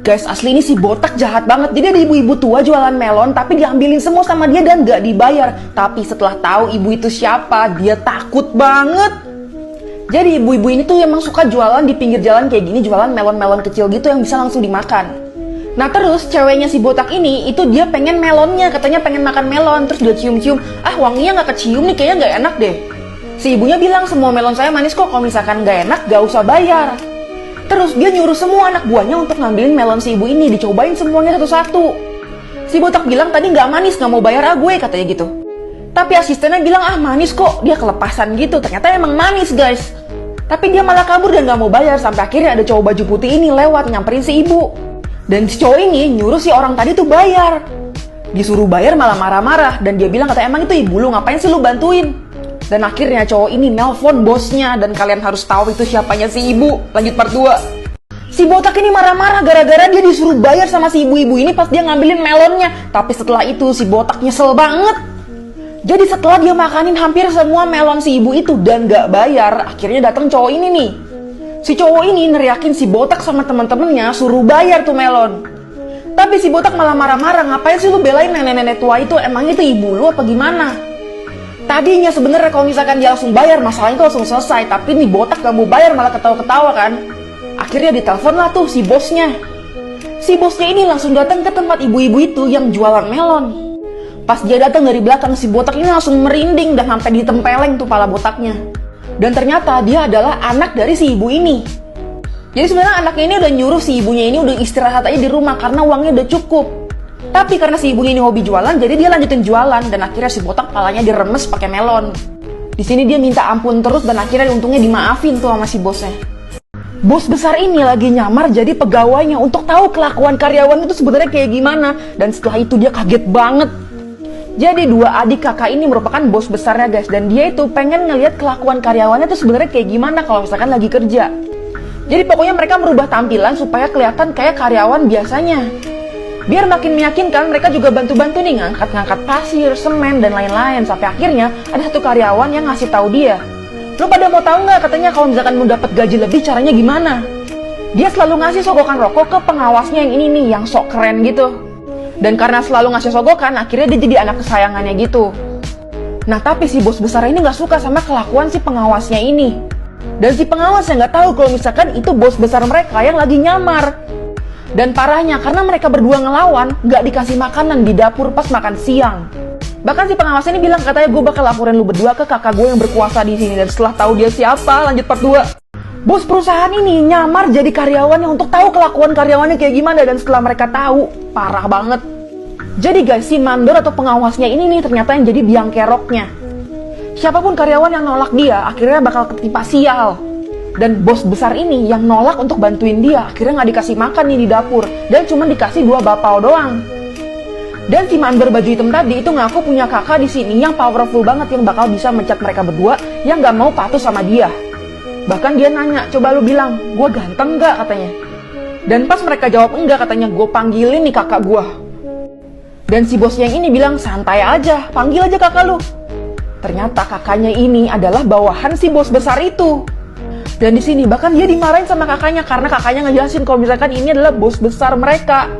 Guys, asli ini si botak jahat banget. Jadi ada ibu-ibu tua jualan melon, tapi diambilin semua sama dia dan gak dibayar. Tapi setelah tahu ibu itu siapa, dia takut banget. Jadi ibu-ibu ini tuh emang suka jualan di pinggir jalan kayak gini, jualan melon-melon kecil gitu yang bisa langsung dimakan. Nah terus ceweknya si botak ini, itu dia pengen melonnya, katanya pengen makan melon. Terus dia cium-cium, wanginya gak kecium nih, kayaknya gak enak deh. Si ibunya bilang, semua melon saya manis kok, kalau misalkan gak enak gak usah bayar. Terus dia nyuruh semua anak buahnya untuk ngambilin melon si ibu ini, dicobain semuanya satu-satu. Si botak bilang tadi nggak manis, nggak mau bayar gue, katanya gitu. Tapi asistennya bilang manis kok, dia kelepasan gitu. Ternyata emang manis guys. Tapi dia malah kabur dan nggak mau bayar, sampai akhirnya ada cowok baju putih ini lewat nyamperin si ibu. Dan si cowok ini nyuruh si orang tadi tuh bayar. Disuruh bayar malah marah-marah, dan dia bilang kata emang itu ibu lu, ngapain sih lu bantuin? Dan akhirnya cowok ini nelpon bosnya, dan kalian harus tahu itu siapanya si ibu. Lanjut part 2. Si botak ini marah-marah gara-gara dia disuruh bayar sama si ibu-ibu ini pas dia ngambilin melonnya. Tapi setelah itu si botak nyesel banget. Jadi setelah dia makanin hampir semua melon si ibu itu dan gak bayar, akhirnya datang cowok ini nih. Si cowok ini neriakin si botak sama temen-temennya suruh bayar tuh melon. Tapi si botak malah marah-marah, ngapain sih lu belain nenek-nenek tua itu, emang itu ibu lu apa gimana? Tadinya sebenarnya kalau misalkan dia langsung bayar, masalahnya itu langsung selesai. Tapi nih botak gak mau bayar, malah ketawa-ketawa kan. Akhirnya ditelepon lah tuh si bosnya. Si bosnya ini langsung datang ke tempat ibu-ibu itu yang jualan melon. Pas dia datang dari belakang, si botak ini langsung merinding dan sampai ditempeleng tuh pala botaknya. Dan ternyata dia adalah anak dari si ibu ini. Jadi sebenarnya anaknya ini udah nyuruh si ibunya ini udah istirahat aja di rumah karena uangnya udah cukup. Tapi karena si ibunya ini hobi jualan, jadi dia lanjutin jualan dan akhirnya si botak palanya diremes pakai melon. Di sini dia minta ampun terus dan akhirnya untungnya dimaafin tuh sama si bosnya. Bos besar ini lagi nyamar jadi pegawainya untuk tahu kelakuan karyawan itu sebenarnya kayak gimana, dan setelah itu dia kaget banget. Jadi dua adik kakak ini merupakan bos besarnya guys, dan dia itu pengen ngelihat kelakuan karyawannya itu sebenarnya kayak gimana kalau misalkan lagi kerja. Jadi pokoknya mereka merubah tampilan supaya kelihatan kayak karyawan biasanya. Biar makin meyakinkan, mereka juga bantu-bantu nih ngangkat-ngangkat pasir, semen, dan lain-lain. Sampai akhirnya ada satu karyawan yang ngasih tahu dia, "Lo pada mau tahu nggak katanya kalau misalkan mau dapat gaji lebih caranya gimana?" Dia selalu ngasih sogokan rokok ke pengawasnya yang ini nih, yang sok keren gitu. Dan karena selalu ngasih sogokan, akhirnya dia jadi anak kesayangannya gitu. Nah tapi si bos besar ini nggak suka sama kelakuan si pengawasnya ini. Dan si pengawasnya nggak tahu kalau misalkan itu bos besar mereka yang lagi nyamar. Dan parahnya, karena mereka berdua ngelawan, gak dikasih makanan di dapur pas makan siang. Bahkan si pengawas ini bilang, katanya gue bakal laporin lu berdua ke kakak gue yang berkuasa di sini. Dan setelah tahu dia siapa, lanjut part 2. Bos perusahaan ini nyamar jadi karyawannya untuk tahu kelakuan karyawannya kayak gimana. Dan setelah mereka tahu, parah banget. Jadi guys, si mandor atau pengawasnya ini nih ternyata yang jadi biang keroknya. Siapapun karyawan yang nolak dia, akhirnya bakal ketimpa sial. Dan bos besar ini yang nolak untuk bantuin dia, akhirnya nggak dikasih makan nih di dapur, dan cuma dikasih 2 bapau doang. Dan si mandor baju hitam tadi itu ngaku punya kakak di sini yang powerful banget, yang bakal bisa mencat mereka berdua yang nggak mau patuh sama dia. Bahkan dia nanya, "Coba lu bilang, gue ganteng nggak?" katanya. Dan pas mereka jawab enggak, katanya, "Gue panggilin nih kakak gue." Dan si bos yang ini bilang, "Santai aja, panggil aja kakak lu." Ternyata kakaknya ini adalah bawahan si bos besar itu. Dan di sini bahkan dia dimarahin sama kakaknya karena kakaknya ngejelasin kalau misalkan ini adalah bos besar mereka.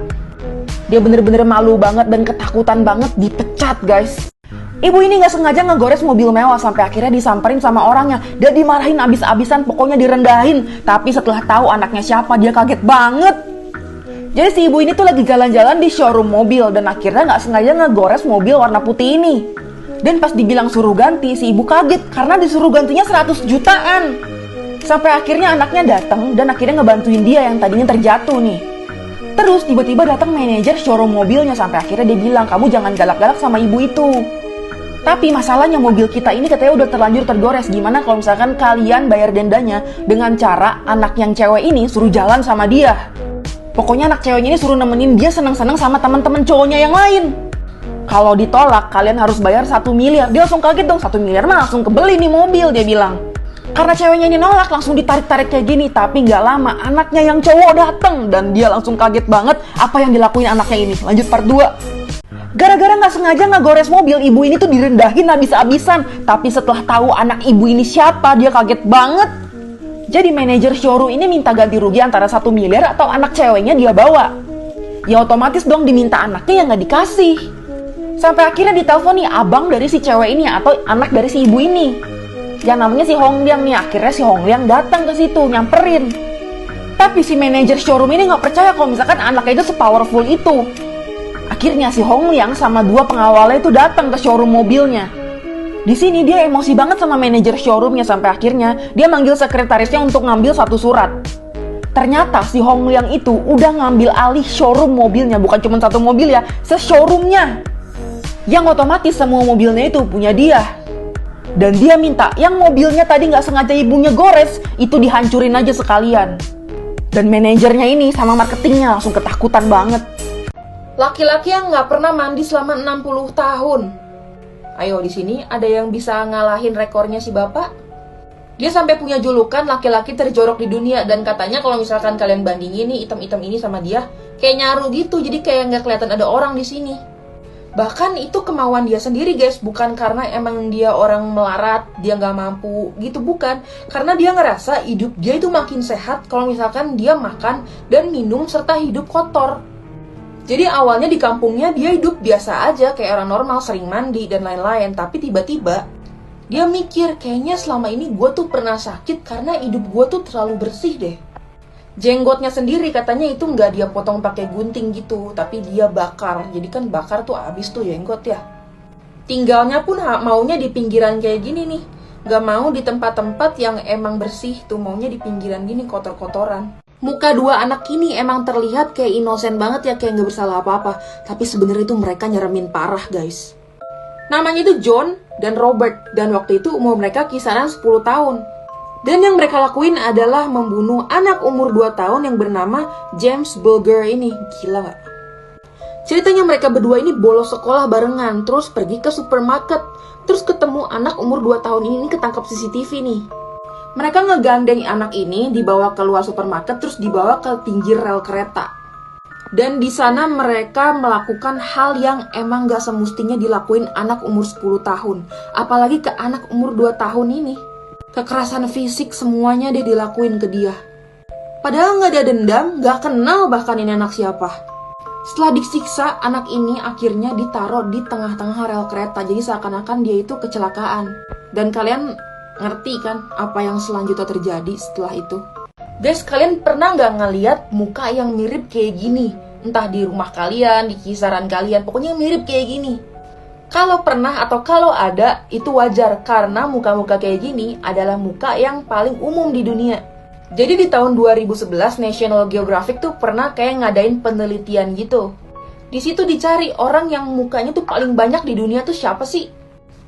Dia bener-bener malu banget dan ketakutan banget dipecat guys. Ibu ini nggak sengaja ngegores mobil mewah sampai akhirnya disamperin sama orangnya dan dimarahin abis-abisan, pokoknya direndahin. Tapi setelah tahu anaknya siapa, dia kaget banget. Jadi si ibu ini tuh lagi jalan-jalan di showroom mobil dan akhirnya nggak sengaja ngegores mobil warna putih ini. Dan pas dibilang suruh ganti, si ibu kaget karena disuruh gantinya 100 jutaan. Sampai akhirnya anaknya datang dan akhirnya ngebantuin dia yang tadinya terjatuh nih. Terus tiba-tiba datang manajer showroom mobilnya sampai akhirnya dia bilang, "Kamu jangan galak-galak sama ibu itu." Tapi masalahnya mobil kita ini katanya udah terlanjur tergores. Gimana kalau misalkan kalian bayar dendanya dengan cara anak yang cewek ini suruh jalan sama dia? Pokoknya anak ceweknya ini suruh nemenin dia seneng-seneng sama teman-teman cowoknya yang lain. Kalau ditolak kalian harus bayar 1 miliar. Dia langsung kaget dong, 1 miliar mah langsung kebeli nih mobil, dia bilang. Karena ceweknya ini nolak, langsung ditarik-tarik kayak gini. Tapi gak lama, anaknya yang cowok dateng. Dan dia langsung kaget banget apa yang dilakuin anaknya ini. Lanjut part 2. Gara-gara gak sengaja ngegores mobil, ibu ini tuh direndahin habis-habisan. Tapi setelah tahu anak ibu ini siapa, dia kaget banget. Jadi manajer showroom ini minta ganti rugi antara 1 miliar atau anak ceweknya dia bawa. Ya otomatis dong diminta anaknya yang nggak dikasih. Sampai akhirnya ditelepon nih abang dari si cewek ini atau anak dari si ibu ini. Yang namanya si Hong Liang nih. Akhirnya si Hong Liang datang ke situ nyamperin. Tapi si manajer showroom ini nggak percaya kalau misalkan anaknya itu sepowerful itu. Akhirnya si Hong Liang sama 2 pengawalnya itu datang ke showroom mobilnya. Di sini dia emosi banget sama manajer showroomnya sampai akhirnya dia manggil sekretarisnya untuk ngambil 1 surat. Ternyata si Hong Liang itu udah ngambil alih showroom mobilnya, bukan cuma 1 mobil ya, se-showroomnya. Yang otomatis semua mobilnya itu punya dia. Dan dia minta yang mobilnya tadi nggak sengaja ibunya gores itu dihancurin aja sekalian. Dan manajernya ini sama marketingnya langsung ketakutan banget. Laki-laki yang nggak pernah mandi selama 60 tahun. Ayo di sini ada yang bisa ngalahin rekornya si bapak? Dia sampai punya julukan laki-laki terjorok di dunia. Dan katanya kalau misalkan kalian bandingin nih item-item ini sama dia, kayak nyaru gitu. Jadi kayak nggak kelihatan ada orang di sini. Bahkan itu kemauan dia sendiri guys. Bukan karena emang dia orang melarat, dia nggak mampu gitu, bukan. Karena dia ngerasa hidup dia itu makin sehat kalau misalkan dia makan dan minum serta hidup kotor. Jadi awalnya di kampungnya dia hidup biasa aja kayak orang normal, sering mandi dan lain-lain. Tapi tiba-tiba dia mikir kayaknya selama ini gue tuh pernah sakit karena hidup gue tuh terlalu bersih deh. Jenggotnya sendiri katanya itu nggak dia potong pakai gunting gitu, tapi dia bakar. Jadi kan bakar tuh abis tuh jenggot ya. Tinggalnya pun maunya di pinggiran kayak gini nih. Gak mau di tempat-tempat yang emang bersih tuh, maunya di pinggiran gini kotor-kotoran. Muka 2 anak ini emang terlihat kayak inosen banget ya, kayak nggak bersalah apa-apa. Tapi sebenarnya itu mereka nyeremin parah guys. Namanya itu John dan Robert. Dan waktu itu umur mereka kisaran 10 tahun. Dan yang mereka lakuin adalah membunuh anak umur 2 tahun yang bernama James Bulger ini. Gila gak? Ceritanya mereka berdua ini bolos sekolah barengan. Terus pergi ke supermarket. Terus ketemu anak umur 2 tahun ini ketangkap CCTV nih. Mereka ngegandeng anak ini, dibawa keluar supermarket, terus dibawa ke pinggir rel kereta. Dan di sana mereka melakukan hal yang emang gak semestinya dilakuin anak umur 10 tahun. Apalagi ke anak umur 2 tahun ini. Kekerasan fisik semuanya dia dilakuin ke dia. Padahal gak ada dendam, gak kenal bahkan ini anak siapa. Setelah disiksa, anak ini akhirnya ditaruh di tengah-tengah rel kereta. Jadi seakan-akan dia itu kecelakaan. Dan kalian ngerti kan apa yang selanjutnya terjadi setelah itu? Guys, kalian pernah nggak ngeliat muka yang mirip kayak gini? Entah di rumah kalian, di kisaran kalian, pokoknya mirip kayak gini. Kalau pernah atau kalau ada, itu wajar. Karena muka-muka kayak gini adalah muka yang paling umum di dunia. Jadi di tahun 2011, National Geographic tuh pernah kayak ngadain penelitian gitu. Di situ dicari orang yang mukanya tuh paling banyak di dunia tuh siapa sih?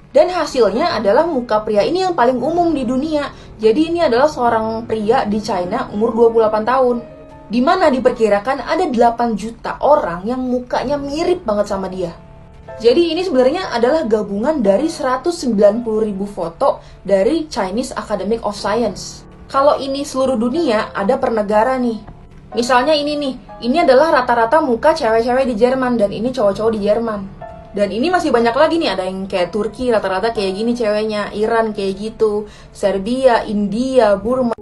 Dan hasilnya adalah muka pria ini yang paling umum di dunia. Jadi ini adalah seorang pria di China umur 28 tahun. Dimana diperkirakan ada 8 juta orang yang mukanya mirip banget sama dia. Jadi ini sebenarnya adalah gabungan dari 190.000 foto dari Chinese Academy of Science. Kalau ini seluruh dunia, ada per negara nih. Misalnya ini nih, ini adalah rata-rata muka cewek-cewek di Jerman dan ini cowok-cowok di Jerman. Dan ini masih banyak lagi nih, ada yang kayak Turki rata-rata kayak gini ceweknya, Iran kayak gitu, Serbia, India, Burma.